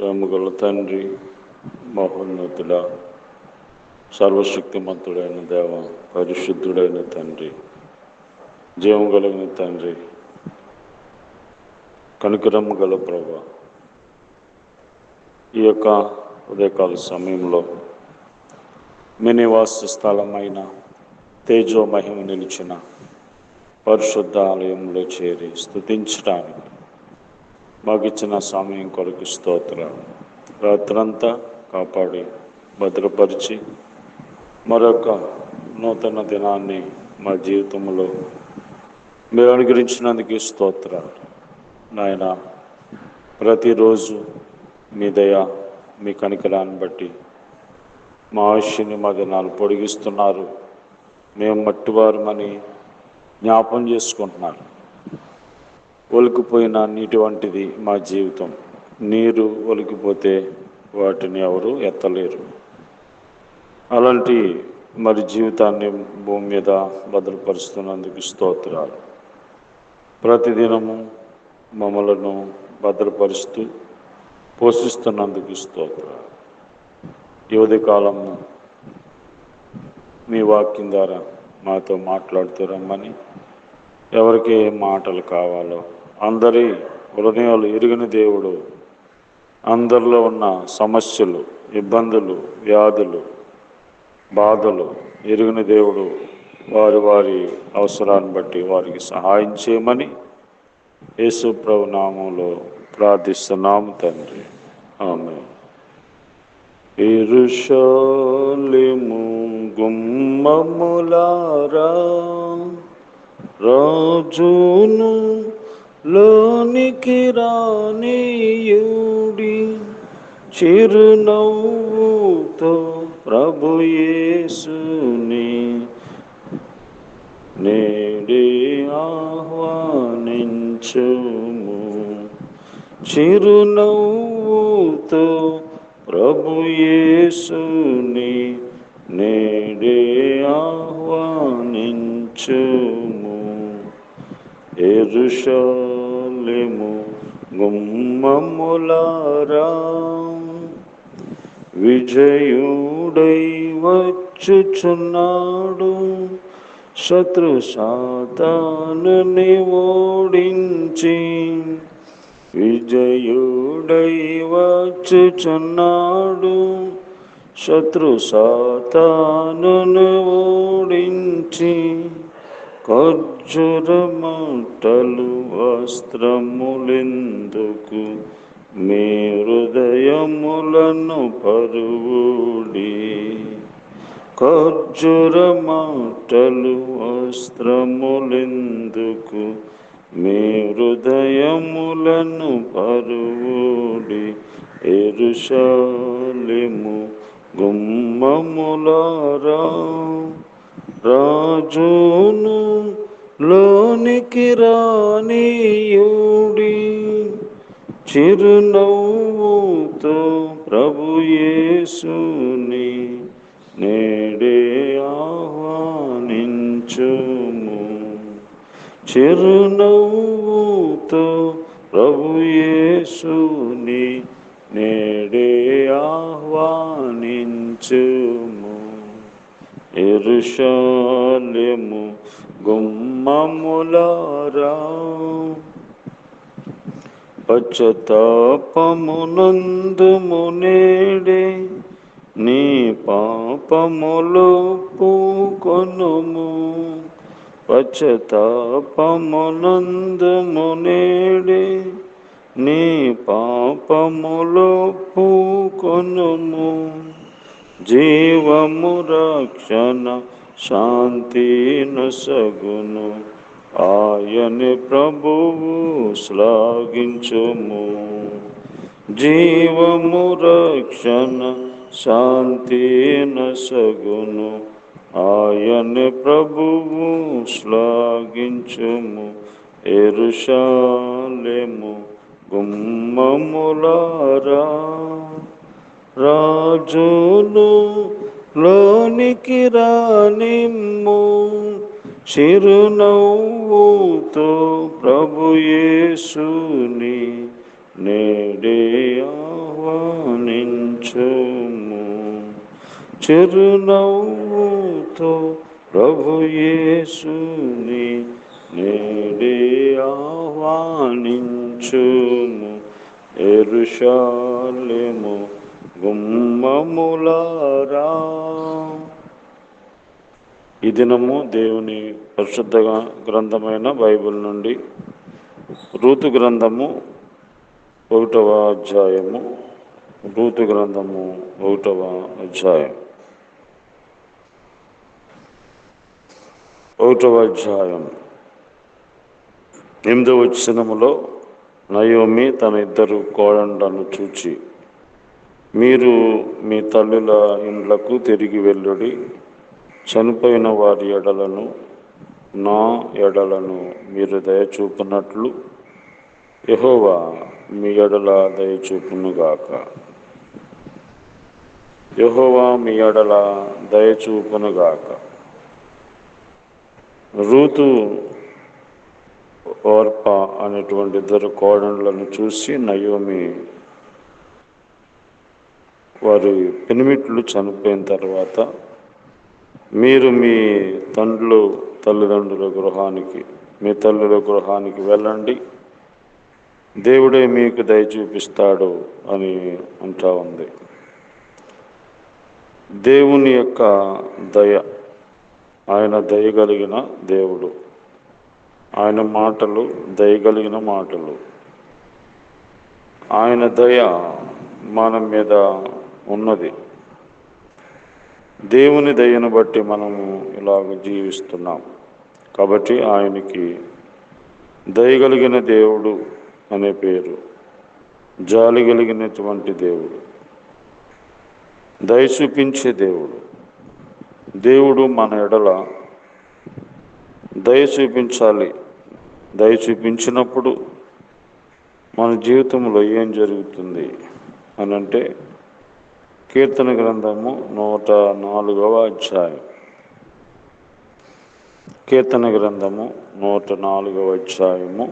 ప్రేమగల తండ్రి, మహోన్నతుడ, సర్వశక్తిమంతుడైన దేవ, పరిశుద్ధుడైన తండ్రి, జీవం కలిగిన తండ్రి, కనికరము గల ప్రభు, ఈ యొక్క ఉదయకాల సమయంలో మీ నివాస స్థలమైన తేజో మహిమ నిలిచిన పరిశుద్ధ ఆలయంలో చేరి స్తుతించడానికి మాకు ఇచ్చిన సమయం కొరకు స్తోత్రాలు. రాత్రంతా కాపాడి భద్రపరిచి మరొక నూతన దినాన్ని మా జీవితంలో మీరు అనుగ్రహించినందుకు స్తోత్రాలు. నాయన, ప్రతిరోజు మీ దయ, మీ కనికరాన్ని బట్టి మా ఆయుష్ని మా దినాలు పొడిగిస్తున్నారు. మేము మట్టివారమని జ్ఞాపం చేసుకుంటున్నారు. ఒలికిపోయిన నీటి వంటిది మా జీవితం. నీరు ఒలికిపోతే వాటిని ఎవరు ఎత్తలేరు. అలాంటి జీవితాన్ని భూమి మీద భద్రపరుస్తున్నందుకు స్తోత్రాలు. ప్రతిదినము మమ్మలను భద్రపరుస్తూ పోషిస్తున్నందుకు స్తోత్రాలు. ఈ ఉదయకాలము మీ వాక్యం ద్వారా మాతో మాట్లాడుతూ రమ్మని, ఎవరికి ఏ మాటలు కావాలో అందరి హృదయాలు ఎరిగిన దేవుడు, అందరిలో ఉన్న సమస్యలు, ఇబ్బందులు, వ్యాధులు, బాధలు ఎరిగిన దేవుడు వారి వారి అవసరాన్ని బట్టి వారికి సహాయం చేయమని యేసు ప్రభు నామంలో ప్రార్థిస్తున్నాము తండ్రి, ఆమేన్. యెరూషలేము గుమ్మములారా, రాజును లోనికి రానియుడి, చిరునవ్వుతో ప్రభు యేసుని నేడే ఆహ్వానించుము. చిరునవ్వుతో ప్రభు యేసుని నేడే ఆహ్వానించుము. యెరూషలేము గుమ్మములారా, విజయుడై వచ్చుచున్నాడు, శత్రు సాతానుని ఓడించి. విజయుడై వచ్చుచున్నాడు, శత్రు సాతానుని ఓడించి. ఖర్జూరమంటలు వస్త్రములెందుకు, మీ హృదయములను పరువుడి. ఖర్జూరమంటలు వస్త్రములెందుకు, మీ హృదయములను పరువుడి. యెరూషలేము గుమ్మములారా, రాజును లోనికి రానియుడి, చిరునవ్వుతో ప్రభు యేసుని నేడే ఆహ్వానించుము. చిరునవ్వుతో ప్రభు యేసుని నేడే ఆహ్వానించుము. యెరూషలేము గుమ్మములారా, పశ్చాత్తాపమునందుము నేడే, నీ పాపములు ఒప్పుకొనుము. పశ్చాత్తాపమునందుము నేడే, నీ పాపములు ఒప్పుకొనుము. జీవము, రక్షణ, శాంతి నొసగును, ఆయని ప్రభువు శ్లాఘించుము. జీవము, రక్షణ, శాంతి నొసగును, ఆయని ప్రభువు శ్లాఘించుము. యెరూషలేము గుమ్మములారా, రాజును లోనికి రానిమ్ము, చిరునవ్వుతో ప్రభు యేసుని నేడే ఆహ్వానించుము. చిరునవ్వుతో ప్రభు యేసుని నేడే ఆహ్వానించుము, యెరూషలేము గుమ్మములారా. ఈ దినము దేవుని పరిశుద్ధ గ్రంథమైన బైబిల్ నుండి రూతు గ్రంథము 1వ అధ్యాయము, రూతు గ్రంథము 1వ అధ్యాయం, 1వ అధ్యాయం 8వ వచనములో నయోమి తన 2 కోడళ్లను చూచి, మీరు మీ తల్లుల ఇండ్లకు తిరిగి వెళ్ళుడి, చనిపోయిన వారి ఎడలను నా ఎడలను మీరు దయచూపునట్లు యెహోవా మీ ఎడల దయచూపునుగాక. యెహోవా మీ ఎడల దయచూపునుగాక. రూతు ఓర్ప అనేటువంటి 2 కోడళ్లను చూసి నయోమి వారి పెనిమిట్లు చనిపోయిన తర్వాత, మీరు మీ తల్లిదండ్రుల గృహానికి, మీ తల్లుల గృహానికి వెళ్ళండి, దేవుడే మీకు దయ చూపిస్తాడు అని అంటా ఉంది. దేవుని యొక్క దయ, ఆయన దయగలిగిన దేవుడు, ఆయన మాటలు దయగలిగిన మాటలు. ఆయన దయ మన మీద ఉన్నది. దేవుని దయను బట్టి మనము ఇలాగ జీవిస్తున్నాం. కాబట్టి ఆయనకి దయగలిగిన దేవుడు అనే పేరు, జాలి కలిగినటువంటి దేవుడు, దయ చూపించే దేవుడు. దేవుడు మన ఎడల దయ చూపించాలి. దయ చూపించినప్పుడు మన జీవితంలో ఏం జరుగుతుంది అని అంటే, కీర్తన గ్రంథము 104వ అధ్యాయం, కీర్తన గ్రంథము 104వ అధ్యాయము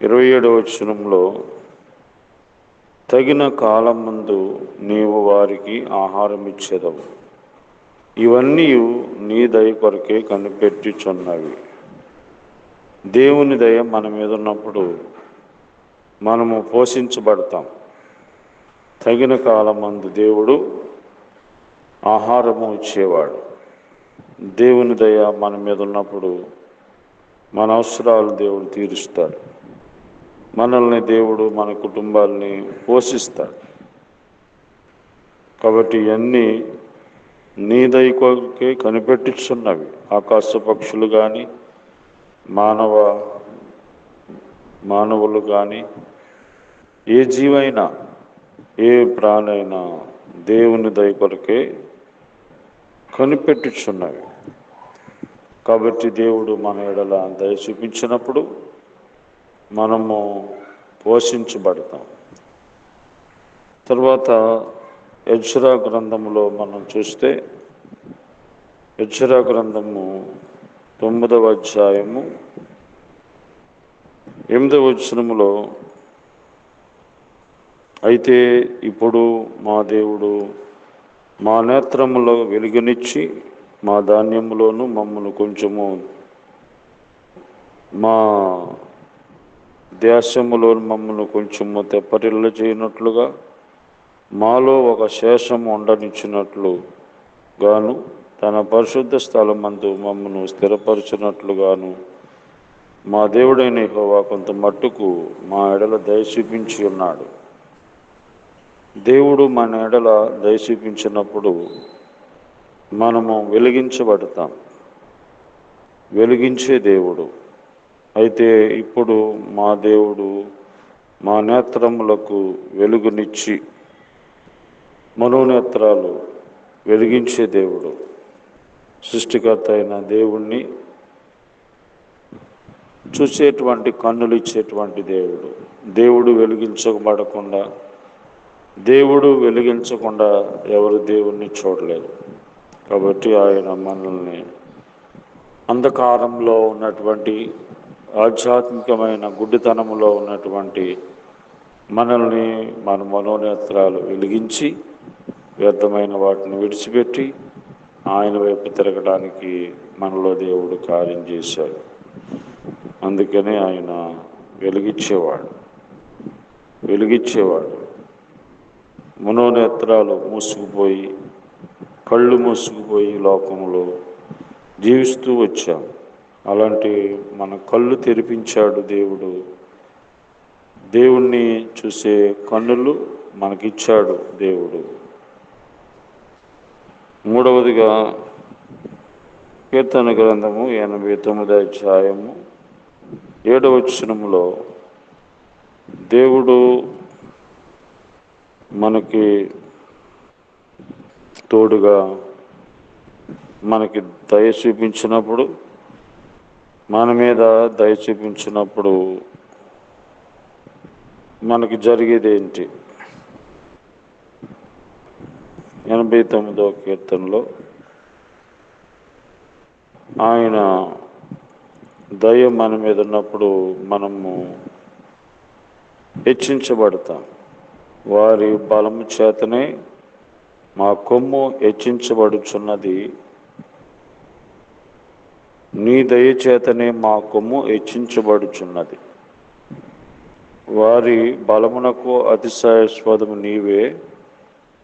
27వ వచనంలో, తగిన కాలం ముందు నీవు వారికి ఆహారం ఇచ్చేదవు, ఇవన్నీ నీ దయ కొరకే కనిపెట్టుచున్నవి. దేవుని దయ మన మీద ఉన్నప్పుడు మనము పోషించబడతాం. తగిన కాలమందు దేవుడు ఆహారము ఇచ్చేవాడు. దేవుని దయ మన మీద ఉన్నప్పుడు మన అవసరాలు దేవుడు తీరుస్తాడు. మనల్ని దేవుడు, మన కుటుంబాలని పోషిస్తాడు. కాబట్టి ఇవన్నీ నీ దయ కొరకే కనిపెట్టుచున్నవి. ఆకాశ పక్షులు కానీ, మానవులు కానీ, ఏ జీవైనా, ఏ ప్రాణైనా దేవుని దయ కొరకే కనిపెట్టుచున్నవి. కాబట్టి దేవుడు మన ఎడల దయ చూపించినప్పుడు మనము పోషించబడతాం. తర్వాత ఎజ్రా గ్రంథంలో మనం చూస్తే, ఎజ్రా గ్రంథము 9వ అధ్యాయము 8వ వచనములో, అయితే ఇప్పుడు మా దేవుడు మా నేత్రములో వెలుగునిచ్చి మా ధాన్యములోను మమ్మను కొంచెము, మా దేశములో మమ్మను కొంచెము తెప్పరిల్ల చేయనట్లుగా, మాలో ఒక శేషం ఉండనిచ్చినట్లు గాను, తన పరిశుద్ధ స్థలమందు మమ్మను స్థిరపరచినట్లుగాను మా దేవుడైన యెహోవా కొంత మట్టుకు మా ఎడల దయ చూపించి ఉన్నాడు. దేవుడు మన ఎడల దయ చూపించినప్పుడు మనము వెలిగించబడతాం. వెలిగించే దేవుడు. అయితే ఇప్పుడు మా దేవుడు మా నేత్రములకు వెలుగునిచ్చి, మనోనేత్రాలు వెలిగించే దేవుడు. సృష్టికర్త అయిన దేవుణ్ణి చూసేటువంటి కన్నులు ఇచ్చేటువంటి దేవుడు. దేవుడు వెలిగించకుండా ఎవరు దేవుణ్ణి చూడలేదు. కాబట్టి ఆయన మనల్ని అంధకారంలో ఉన్నటువంటి, ఆధ్యాత్మికమైన గుడ్డితనంలో ఉన్నటువంటి మనల్ని, మన మనోనేత్రాలు వెలిగించి వ్యర్థమైన వాటిని విడిచిపెట్టి ఆయన వైపు తిరగడానికి మనలో దేవుడు కార్యం చేశాడు. అందుకనే ఆయన వెలిగించేవాడు. మనోనేత్రాలు మూసుకుపోయి, కళ్ళు మూసుకుపోయి లోకంలో జీవిస్తూ వచ్చాం. అలాంటి మన కళ్ళు తెరిపించాడు దేవుడు. దేవుణ్ణి చూసే కన్నులు మనకిచ్చాడు దేవుడు. మూడవదిగా కీర్తన గ్రంథము 89వ అధ్యాయము 7వ వచనములో దేవుడు మనకి తోడుగా మనకి దయ చూపించినప్పుడు, మన మీద దయ చూపించినప్పుడు మనకి జరిగేది ఏంటి? 89వ కీర్తనలో ఆయన దయ మన మీద ఉన్నప్పుడు మనము హెచ్చించబడతాం. వారి బలము చేతనే మా కొమ్ము హెచ్చించబడుచున్నది, నీ దయ చేతనే మా కొమ్ము హెచ్చించబడుచున్నది. వారి బలమునకు అతిశయాస్పదము నీవే,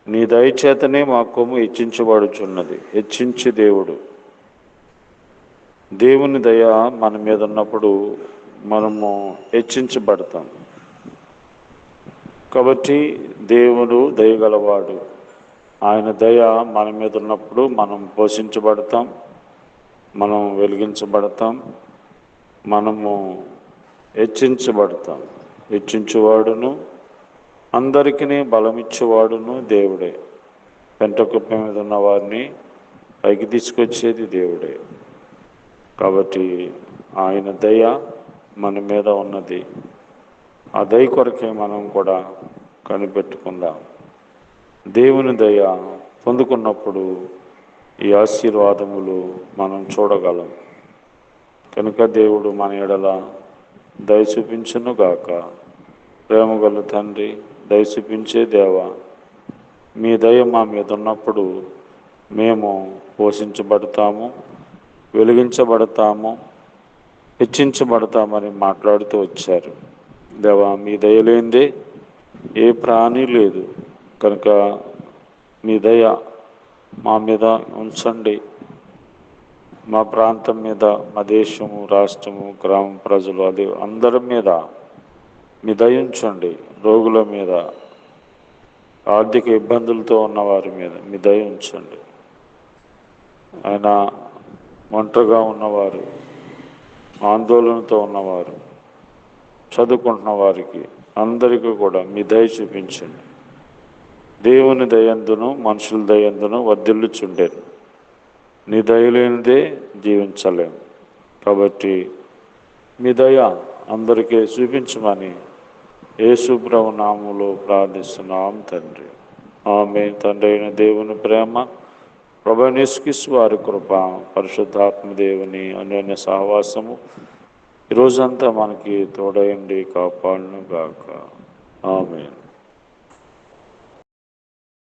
నీ దయచేతనే మా కొమ్ము హెచ్చించబడుచున్నది. హెచ్చించి దేవుని దయ మన మీద ఉన్నప్పుడు మనము హెచ్చించబడతాం. కాబట్టి దేవుడు దయగలవాడు. ఆయన దయ మన మీద ఉన్నప్పుడు మనం పోషించబడతాం, మనం వెలిగించబడతాం, మనము హెచ్చించబడతాం. హెచ్చించువాడును అందరికీ బలమిచ్చేవాడును దేవుడే. పెంటకుప్ప మీద ఉన్న వారిని పైకి తీసుకొచ్చేది దేవుడే. కాబట్టి ఆయన దయ మన మీద ఉన్నది. ఆ దయ కొరకే మనం కూడా కనిపెట్టుకుందాం. దేవుని దయ పొందుకున్నప్పుడు ఈ ఆశీర్వాదములు మనం చూడగలం. కనుక దేవుడు మన ఎడల దయ చూపించును గాక. ప్రేమగల తండ్రి, దయ చూపించే దేవా, మీ దయ మా మీద ఉన్నప్పుడు మేము పోషించబడతాము, వెలిగించబడతాము, హెచ్చించబడతామని మాట్లాడుతూ వచ్చారు. దేవా, మీ దయ లేనిదే ఏ ప్రాణి లేదు. కనుక మీ దయ మా మీద ఉంచండి. మా ప్రాంతం మీద, మా దేశము, రాష్ట్రము, గ్రామం ప్రజలు, అది అందరి మీద మీ దయ ఉంచండి. రోగుల మీద, ఆర్థిక ఇబ్బందులతో ఉన్న వారి మీద మీ దయ ఉంచండి. ఆయన ఒంటరిగా ఉన్నవారు, ఆందోళనతో ఉన్నవారు, చదువుకుంటున్న వారికి అందరికీ కూడా మీ దయ చూపించండి. దేవుని దయందును మనుషుల దయందును వర్ధిల్లుచుండేను. నీ దయ లేనిదే జీవించలేము. కాబట్టి మీ దయ అందరికీ చూపించమని యేసు ప్రభు నామములో ప్రార్థిస్తున్నాం తండ్రి. ఆమేన్. తండ్రి అయిన దేవుని ప్రేమ, ప్రభువైన యేసుక్రీస్తు వారి కృప, పరిశుద్ధాత్మ దేవుని అన్యోన్య సహవాసము ఈరోజంతా మనకి తోడయండి, కాపాడును గాక. ఆమేన్.